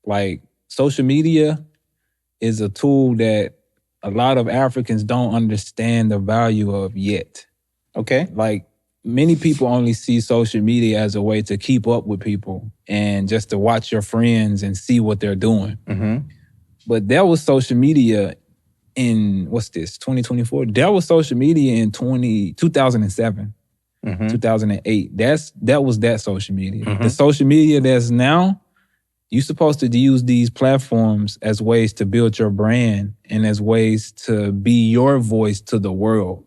Like, social media is a tool that a lot of Africans don't understand the value of yet. Okay. Like, many people only see social media as a way to keep up with people and just to watch your friends and see what they're doing. Mm-hmm. But there was social media in, 2024? There was social media in 2007, 2008. That was that social media. The social media that's now, you're supposed to use these platforms as ways to build your brand and as ways to be your voice to the world.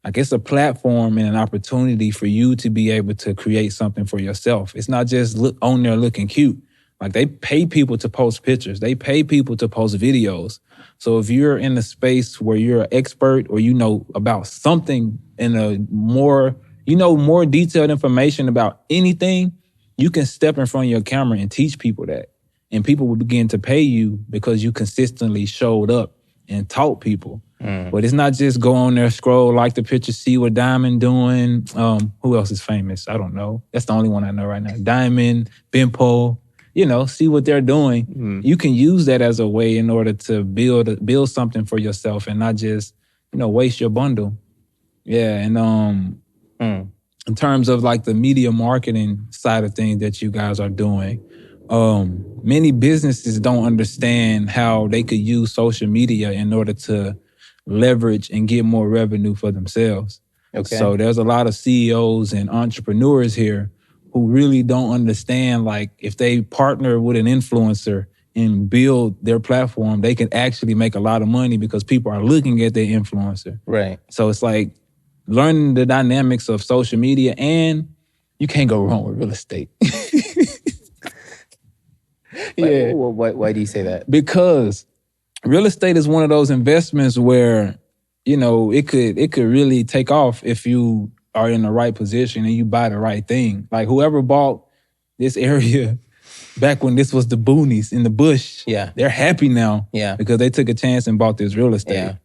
Like, it's a platform and an opportunity for you to be able to create something for yourself. It's not just look on there looking cute. Like, they pay people to post pictures. They pay people to post videos. So if you're in a space where you're an expert or you know about something in a more detailed information about anything, you can step in front of your camera and teach people that. And people will begin to pay you because you consistently showed up and taught people. But it's not just go on there, scroll, like the picture, see what Diamond doing. Who else is famous? I don't know. That's the only one I know right now. Diamond, Bimpo, see what they're doing. You can use that as a way in order to build something for yourself and not just, waste your bundle. Yeah, and in terms of like the media marketing side of things that you guys are doing, many businesses don't understand how they could use social media in order to leverage and get more revenue for themselves. Okay. So there's a lot of CEOs and entrepreneurs here who really don't understand, like, if they partner with an influencer and build their platform, they can actually make a lot of money because people are looking at their influencer. Right. So it's like learning the dynamics of social media, and you can't go wrong with real estate. Yeah. Why do you say that? Because real estate is one of those investments where, it could really take off if you are in the right position and you buy the right thing. Like, whoever bought this area back when this was the boonies in the bush, Yeah. they're happy now Yeah. because they took a chance and bought this real estate. Yeah.